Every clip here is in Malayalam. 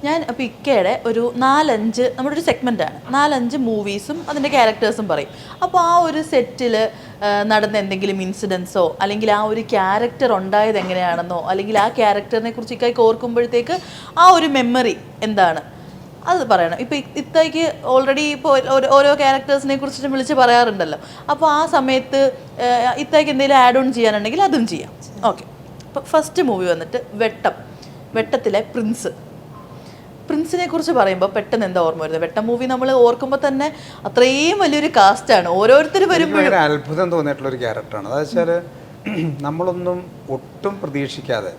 ഞാൻ അപ്പോൾ ഇക്കയുടെ ഒരു 4-5 നമ്മുടെ ഒരു സെഗ്മെൻറ്റാണ് 4-5 മൂവീസും അതിൻ്റെ ക്യാരക്ടേഴ്സും പറയും. അപ്പോൾ ആ ഒരു സെറ്റിൽ നടന്ന എന്തെങ്കിലും ഇൻസിഡൻസോ അല്ലെങ്കിൽ ആ ഒരു ക്യാരക്ടർ ഉണ്ടായത് എങ്ങനെയാണെന്നോ അല്ലെങ്കിൽ ആ ക്യാരക്ടറിനെ കുറിച്ച് ഇക്കായ്ക്ക് ഓർക്കുമ്പോഴത്തേക്ക് ആ ഒരു മെമ്മറി എന്താണ് അത് പറയണം. ഇപ്പോൾ ഇത്തയ്ക്ക് ഓൾറെഡി ഇപ്പോൾ ഓരോ ക്യാരക്ടേഴ്സിനെ കുറിച്ചിട്ട് വിളിച്ച് പറയാറുണ്ടല്ലോ. അപ്പോൾ ആ സമയത്ത് ഇത്തയ്ക്ക് എന്തെങ്കിലും ആഡ് ഓൺ ചെയ്യാനുണ്ടെങ്കിൽ അതും ചെയ്യാം. ഓക്കെ, അപ്പോൾ ഫസ്റ്റ് മൂവി വന്നിട്ട് വെട്ടത്തിലെ പ്രിൻസിനെ കുറിച്ച് പറയുമ്പോൾ പെട്ടെന്ന് എന്താ ഓർമ്മ വരുന്നത്? വെട്ടം മൂവി നമ്മൾ ഓർക്കുമ്പോൾ തന്നെ അത്രയും വലിയൊരു കാസ്റ്റാണ്. ഓരോരുത്തർ വരുമ്പോഴും അത്ഭുതം തോന്നിയിട്ടുള്ള ഒരു ക്യാരക്ടറാണ്. അതെന്ന് വെച്ചാൽ നമ്മളൊന്നും ഒട്ടും പ്രതീക്ഷിക്കാതെ,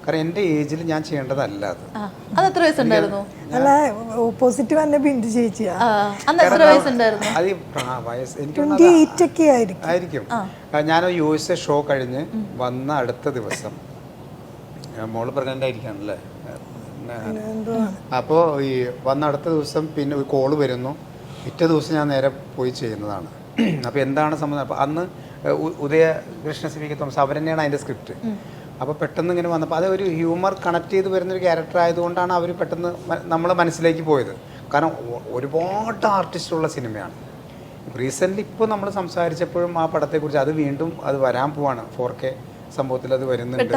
കാരണം എൻ്റെ ഏജിൽ ഞാൻ ചെയ്യേണ്ടതല്ല അത് എത്ര വയസ്സുണ്ടായിരുന്നു? അല്ല, ഓപ്പോസിറ്റ് തന്നെ ബിന്ദു ചേച്ചിയാ. അന്ന് എത്ര വയസ്സുണ്ടായിരുന്നു? അത് വയസ്സ് എനിക്ക് ആയിരിക്കും. ഞാൻ USA ഷോ കഴിഞ്ഞ് വന്ന അടുത്ത ദിവസം മോള് പ്രഗ്നൻ്റ് ആയിരിക്കാണല്ലേ. അപ്പോൾ ഈ വന്ന അടുത്ത ദിവസം പിന്നെ ഒരു കോള് വരുന്നു. പിറ്റേ ദിവസം ഞാൻ നേരെ പോയി ചെയ്യുന്നതാണ്. അപ്പോൾ എന്താണ് സംബന്ധം? അപ്പോൾ അന്ന് ഉദയകൃഷ്ണ സിവിക്ക് തോമസ് അവർ തന്നെയാണ് അതിൻ്റെ സ്ക്രിപ്റ്റ്. അപ്പോൾ പെട്ടെന്ന് ഇങ്ങനെ വന്നപ്പോൾ അത് ഒരു ഹ്യൂമർ കണക്ട് ചെയ്ത് വരുന്നൊരു ക്യാരക്ടർ ആയതുകൊണ്ടാണ് അവർ പെട്ടെന്ന് നമ്മൾ മനസ്സിലേക്ക് പോയത്. കാരണം ഒരുപാട് ആർട്ടിസ്റ്റുള്ള സിനിമയാണ്. റീസെൻ്റ്ലി ഇപ്പോൾ നമ്മൾ സംസാരിച്ചപ്പോഴും ആ പടത്തെക്കുറിച്ച് അത് വീണ്ടും അത് വരാൻ പോവാണ്. 4K സംഭവത്തിൽ അത് വരുന്നുണ്ട്,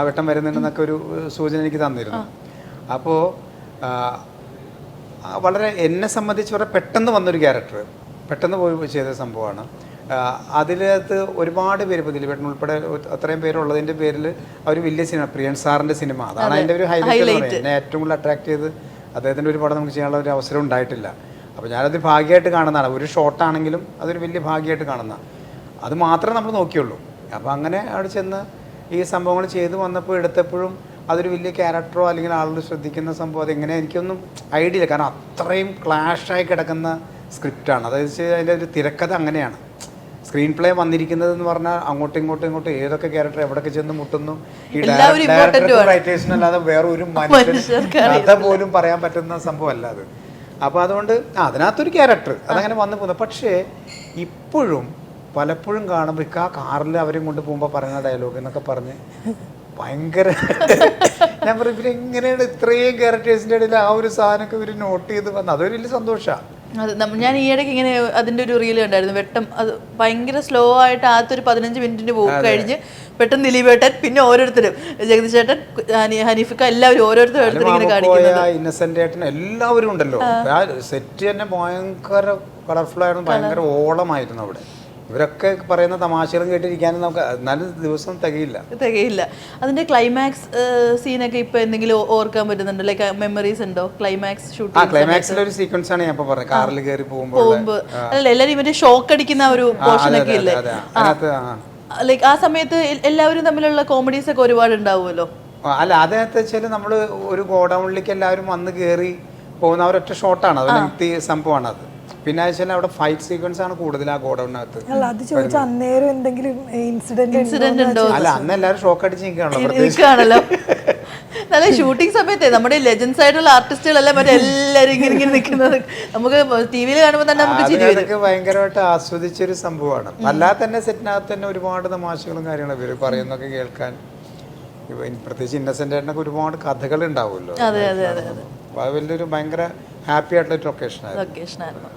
ആ വെട്ടം വരുന്നുണ്ടെന്നൊക്കെ ഒരു സൂചന എനിക്ക് തന്നിരുന്നു. അപ്പോൾ വളരെ എന്നെ സംബന്ധിച്ച് വളരെ പെട്ടെന്ന് വന്നൊരു ക്യാരക്ടർ, പെട്ടെന്ന് പോയി ചെയ്ത സംഭവമാണ്. അതിനകത്ത് ഒരുപാട് പേര്, ഇപ്പോൾ ദിലീപേട്ടൻ ഉൾപ്പെടെ അത്രയും പേരുള്ളതിൻ്റെ പേരിൽ അവർ വലിയ സിനിമ, പ്രിയൻ സാറിൻ്റെ സിനിമ, അതാണ് അതിൻ്റെ ഒരു ഹൈലൈറ്റ് എന്ന് പറയുന്നത്. എന്നെ ഏറ്റവും കൂടുതൽ അട്രാക്ട് ചെയ്ത് അദ്ദേഹത്തിൻ്റെ ഒരു പടം നമുക്ക് ചെയ്യാനുള്ള ഒരു അവസരം ഉണ്ടായിട്ടില്ല. അപ്പോൾ ഞാനത് ഭാഗ്യമായിട്ട് കാണുന്നതാണ്. ഒരു ഷോട്ടാണെങ്കിലും അതൊരു വലിയ ഭാഗ്യമായിട്ട് കാണുന്ന, അത് മാത്രമേ നമ്മൾ നോക്കിയുള്ളൂ. അപ്പോൾ അങ്ങനെ അവിടെ ചെന്ന് ഈ സംഭവങ്ങൾ ചെയ്ത് വന്നപ്പോൾ എടുത്തപ്പോഴും അതൊരു വലിയ ക്യാരക്ടറോ അല്ലെങ്കിൽ ആളുകൾ ശ്രദ്ധിക്കുന്ന സംഭവം അതെങ്ങനെ എനിക്കൊന്നും ഐഡിയ ഇല്ല. കാരണം അത്രയും ക്ലാഷായി കിടക്കുന്ന സ്ക്രിപ്റ്റാണ്. അതായത് അതിൻ്റെ ഒരു തിരക്കഥ അങ്ങനെയാണ്. സ്ക്രീൻ പ്ലേ വന്നിരിക്കുന്നതെന്ന് പറഞ്ഞാൽ അങ്ങോട്ടും ഇങ്ങോട്ടും ഏതൊക്കെ ക്യാരക്ടർ എവിടെയൊക്കെ ചെന്ന് മുട്ടുന്നു, ഈ ഡയറക്ടർ റൈറ്റേഴ്സിനല്ലാതെ വേറെ ഒരു മനുഷ്യൻ കഥ പോലും പറയാൻ പറ്റുന്ന സംഭവമല്ല അത്. അപ്പോൾ അതുകൊണ്ട് അതിനകത്തൊരു ക്യാരക്ടർ അതങ്ങനെ വന്നു പോകുന്നത്. പക്ഷേ ഇപ്പോഴും പലപ്പോഴും കാണുമ്പോൾ ആ കാറിൽ അവരും കൊണ്ട് പോകുമ്പോൾ പറയുന്ന ഡയലോഗ് എന്നൊക്കെ പറഞ്ഞ് ഭയങ്കര ഞാൻ പറയും ഇവരെങ്ങനെയാണ് ഇത്രയും ക്യാരക്ടേഴ്സിൻ്റെ ഇടയിൽ ആ ഒരു സാധനമൊക്കെ ഇവർ നോട്ട് ചെയ്ത് വന്നത്. അതൊരു വലിയ സന്തോഷമാണ്. ഞാൻ ഈയിടയ്ക്ക് ഇങ്ങനെ അതിൻ്റെ ഒരു റീൽ കണ്ടായിരുന്നു. വെട്ടം അത് ഭയങ്കര സ്ലോ ആയിട്ട് ആദ്യത്തെ ഒരു 15 മിനിറ്റിൻ്റെ പോക്ക് കഴിഞ്ഞ് പെട്ടെന്ന് ദിലീപേട്ടൻ, പിന്നെ ഓരോരുത്തരും ജഗദീഷ് ചേട്ടൻ, ഹനീഫിക്ക, എല്ലാവരും ഓരോരുത്തരും ഇങ്ങനെ കാണിക്കുന്നത്. ഇന്നസെന്റ് ഏട്ടൻ എല്ലാവരും ഉണ്ടല്ലോ. ആ സെറ്റ് തന്നെ ഭയങ്കര കളർഫുൾ ആയിരുന്നു, ഭയങ്കര ഓളമായിരുന്നു അവിടെ. ഇവരൊക്കെ പറയുന്ന തമാശകളും കേട്ടിരിക്കാനും നമുക്ക് 4 ദിവസം തികയില്ല. അതിന്റെ ക്ലൈമാക്സ് സീനൊക്കെ ഇപ്പൊ എന്തെങ്കിലും ഓർക്കാൻ പറ്റുന്നുണ്ടോ? ലൈക്ക് മെമ്മറീസ് ഉണ്ടോ ക്ലൈമാക്സ് ഷൂട്ടിംഗ്? ക്ലൈമാക്സിലെ ഒരു സീക്വൻസ് ആണ് ഞാൻ ഇപ്പൊ പറഞ്ഞത്. കാറിൽ കയറി പോകുമ്പോൾ അല്ല, എല്ലാരും ഇവര് ഷോക്ക് അടിക്കുന്ന ഒരു പോർഷൻ ഒക്കെ ഇല്ലേ? ലൈക്ക് ആ സമയത്ത് എല്ലാവരും തമ്മിലുള്ള കോമഡീസ് ഒക്കെ ഒരുപാട് ഉണ്ടാവുമല്ലോ. അല്ല, അതിനകത്ത് വെച്ചാൽ നമ്മൾ ഒരു ഗോഡൌണിലേക്ക് എല്ലാവരും വന്ന് കയറി പോകുന്ന ഒരൊറ്റ ഷോട്ടാണ്. അത് ലെങ്തി സംഭവമാണ് അത്. പിന്നെ അവിടെ ഫൈറ്റ് സീക്വൻസ് ആണ് കൂടുതൽ ആ ഗോഡൌണിനകത്ത്. ഇൻസിഡന്റ് ഉണ്ടോ? അല്ല, അന്ന് എല്ലാവരും ഷോക്ക് അടിച്ച് നിൽക്കുകയാണല്ലോ. നല്ല ഷൂട്ടിംഗ് സമയത്തെ നമ്മുടെ ലെജൻസ് ആയിട്ടുള്ള ആർട്ടിസ്റ്റുകളെല്ലാം മറ്റേ എല്ലാവരും ഇങ്ങനെ നിൽക്കുന്നത് നമുക്ക് ടിവിയിൽ കാണുമ്പോൾ തന്നെ നമുക്ക് ചിരി വരും. അതൊക്കെ ഭയങ്കരമായിട്ട് ആസ്വദിച്ചൊരു സംഭവമാണ്. അല്ലാതെ തന്നെ സെറ്റിനകത്ത് തന്നെ ഒരുപാട് തമാശകളും കാര്യങ്ങളും ഇവർ പറയുന്നൊക്കെ കേൾക്കാൻ. പ്രത്യേകിച്ച് ഇന്നസെന്റ് ഏട്ടനൊക്കെ ഒരുപാട് കഥകൾ ഉണ്ടാവുമല്ലോ. അതെ, വലിയൊരു ഭയങ്കര ഹാപ്പി ആയിട്ടുള്ള ലൊക്കേഷൻ ആയിരുന്നു.